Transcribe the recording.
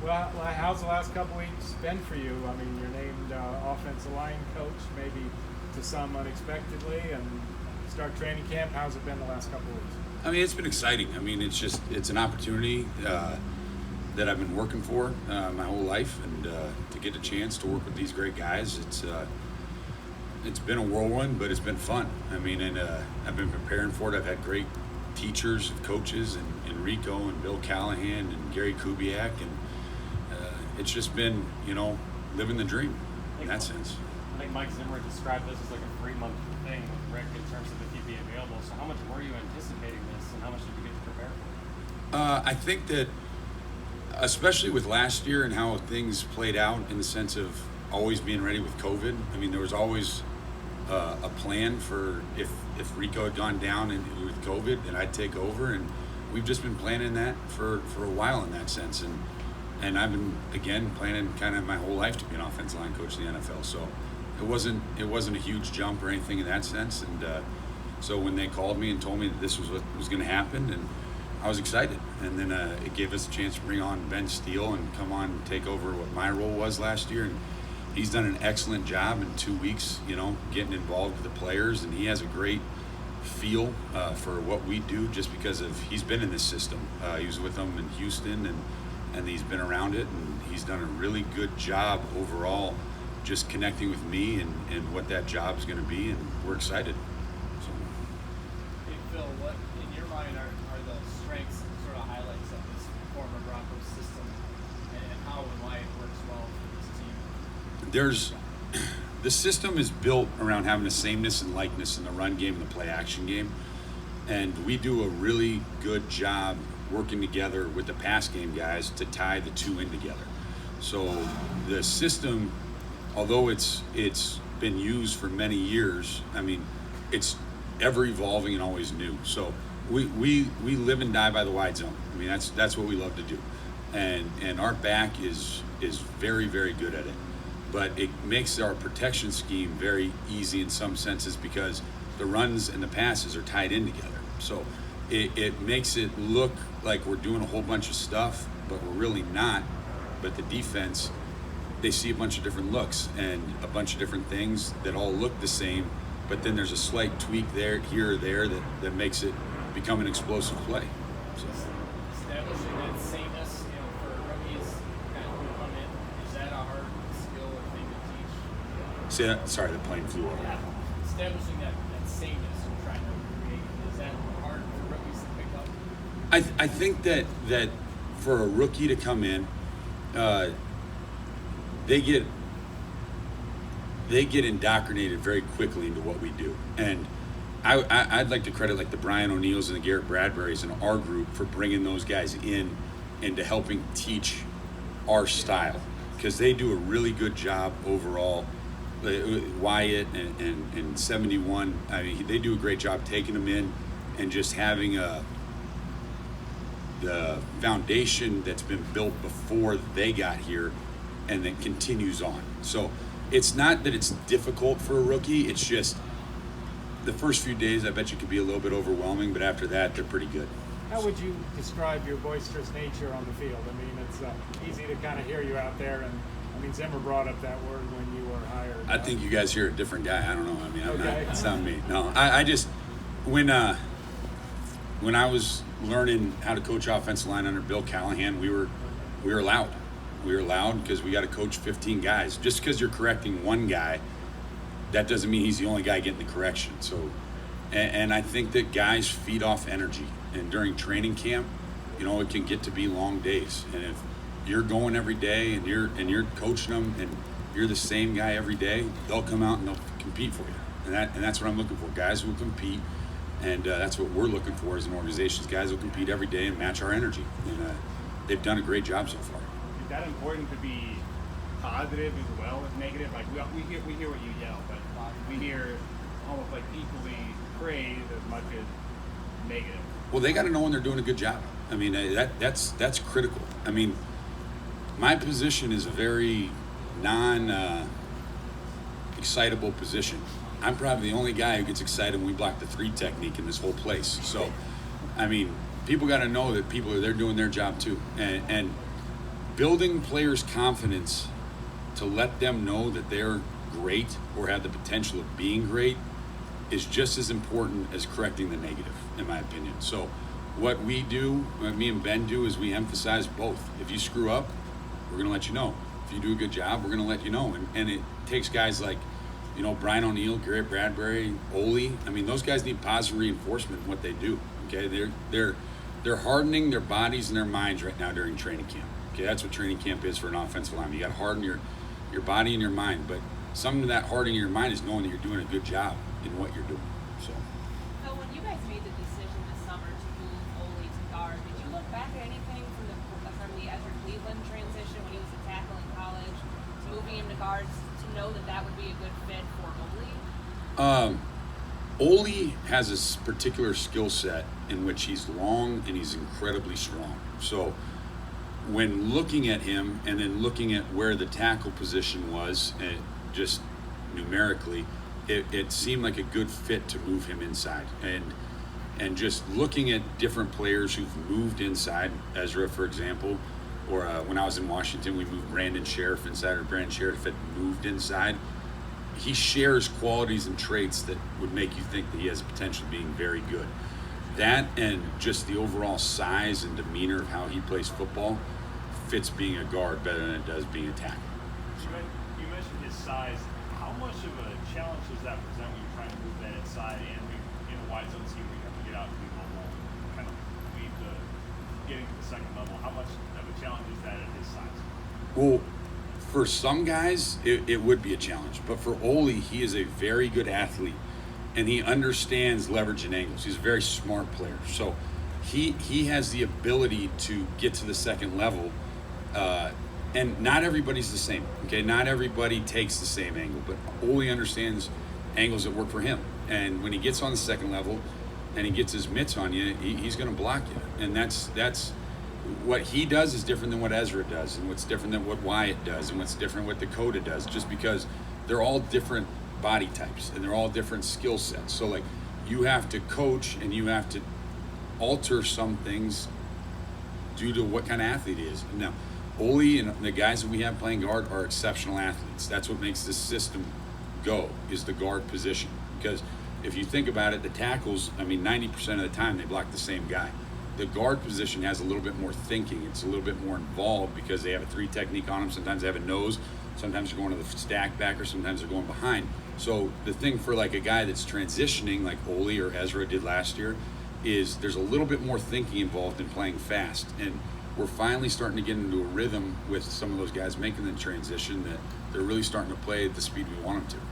Well, how's the last couple weeks been for you? I mean, you're named offensive line coach, maybe to some unexpectedly, and start training camp. How's it been the last couple weeks? I mean, it's been exciting. I mean, it's an opportunity that I've been working for my whole life, and to get a chance to work with these great guys, it's been a whirlwind, but it's been fun. I mean, and I've been preparing for it. I've had great teachers and coaches, and Rico and Bill Callahan and Gary Kubiak, and it's just been, living the dream in that sense. I think Mike Zimmer described this as like a 3-month thing with Rick in terms of if he'd be available. So how much were you anticipating this, and how much did you get to prepare for? I think that, especially with last year and how things played out in the sense of always being ready with COVID. I mean, there was always a plan for if Rico had gone down and with COVID, then I'd take over, and we've just been planning that for a while in that sense. And I've been, again, planning kind of my whole life to be an offensive line coach in the NFL. So it wasn't a huge jump or anything in that sense. And so when they called me and told me that this was what was going to happen, and I was excited. And then it gave us a chance to bring on Ben Steele and come on and take over what my role was last year. And he's done an excellent job in 2 weeks, getting involved with the players. And he has a great feel for what we do just because he's been in this system. He was with them in Houston, and he's been around it, and he's done a really good job overall just connecting with me and what that job is going to be, and we're excited. So. Hey Phil, what in your mind are the strengths and sort of highlights of this former Broncos system, and how and why it works well for this team? The system is built around having a sameness and likeness in the run game and the play action game, and we do a really good job working together with the pass game guys to tie the two in together. So the system, although it's been used for many years, I mean, it's ever evolving and always new. So we live and die by the wide zone. I mean, that's what we love to do, and our back is very, very good at it. But it makes our protection scheme very easy in some senses because the runs and the passes are tied in together. So it makes it look like we're doing a whole bunch of stuff, but we're really not. But the defense, they see a bunch of different looks and a bunch of different things that all look the same, but then there's a slight tweak here or there that makes it become an explosive play. So. Establishing that sameness, for rookies kind of who come in, is that a hard skill or thing to teach? Say that, sorry, the plane flew over. Yeah. Establishing that sameness you're trying to create, is that hard for rookies to pick up? I think that for a rookie to come in, they get indoctrinated very quickly into what we do. And I'd like to credit like the Brian O'Neills and the Garrett Bradburys in our group for bringing those guys in into helping teach our style, because they do a really good job overall. Wyatt and 71, I mean, they do a great job taking them in and just having the foundation that's been built before they got here and then continues on. So it's not that it's difficult for a rookie, it's just the first few days I bet you could be a little bit overwhelming, but after that they're pretty good. How would you describe your boisterous nature on the field? I mean, it's easy to kind of hear you out there, and I mean, Zimmer brought up that word when you were hired. I think you guys hear a different guy. I don't know. I mean, Okay. it's not me. No, I just when I was learning how to coach offensive line under Bill Callahan, we were loud. We were loud because we got to coach 15 guys. Just because you're correcting one guy, that doesn't mean he's the only guy getting the correction. So, and I think that guys feed off energy. And during training camp, it can get to be long days. And if you're going every day and you're coaching them and you're the same guy every day, they'll come out and they'll compete for you. And that's what I'm looking for. Guys who will compete. And that's what we're looking for as an organization. Guys will compete every day and match our energy. And they've done a great job so far. Is that important to be positive as well as negative? Like we hear what you yell, but we hear almost like equally praise as much as negative. Well, they got to know when they're doing a good job. I mean, that's critical. I mean, my position is a very excitable position. I'm probably the only guy who gets excited when we block the 3 technique in this whole place. So, I mean, people got to know that they're doing their job too. And building players' confidence to let them know that they're great or have the potential of being great is just as important as correcting the negative, in my opinion. So what we do, what me and Ben do, is we emphasize both. If you screw up, we're going to let you know. If you do a good job, we're going to let you know. And it takes guys like, you know, Brian O'Neill, Garrett Bradbury, Ollie. I mean, those guys need positive reinforcement in what they do. Okay, they're hardening their bodies and their minds right now during training camp. Okay, that's what training camp is for an offensive lineman. You got to harden your body and your mind. But some of that hardening your mind is knowing that you're doing a good job in what you're doing. So when you guys made the decision this summer to move Ollie to guard, did you look back at anything from the Ezra Cleveland transition when he was a tackle in college to moving him to guards to know that that would be a good fit for Ollie? Ollie has a particular skill set in which he's long and he's incredibly strong. So when looking at him and then looking at where the tackle position was, just numerically, it seemed like a good fit to move him inside. And just looking at different players who've moved inside, Ezra, for example, or when I was in Washington, we moved Brandon Sheriff inside, or Brandon Sheriff had moved inside. He shares qualities and traits that would make you think that he has potential of being very good. That and just the overall size and demeanor of how he plays football fits being a guard better than it does being a tackle. You mentioned his size. How much of a challenge does that present when you're trying to move that inside and in a wide zone scheme where you have to get out and be mobile, kind of lead the getting to the second level? How much of a challenge is that at his size? Well, for some guys, it would be a challenge. But for Ollie, he is a very good athlete, and he understands leverage and angles. He's a very smart player. So he has the ability to get to the second level. And not everybody's the same, okay? Not everybody takes the same angle, but Ollie understands angles that work for him. And when he gets on the second level and he gets his mitts on you, he's going to block you. And that's what he does is different than what Ezra does, and what's different than what Wyatt does, and what's different what Dakota does, just because they're all different body types and they're all different skill sets. So like you have to coach and you have to alter some things due to what kind of athlete he is. Now, Ollie and the guys that we have playing guard are exceptional athletes. That's what makes this system go, is the guard position. Because if you think about it, the tackles, 90% of the time they block the same guy. The guard position has a little bit more thinking. It's a little bit more involved because they have a 3 technique on them. Sometimes they have a nose. Sometimes they're going to the stack back, or sometimes they're going behind. So the thing for like a guy that's transitioning like Ollie or Ezra did last year is there's a little bit more thinking involved in playing fast. And we're finally starting to get into a rhythm with some of those guys making the transition that they're really starting to play at the speed we want them to.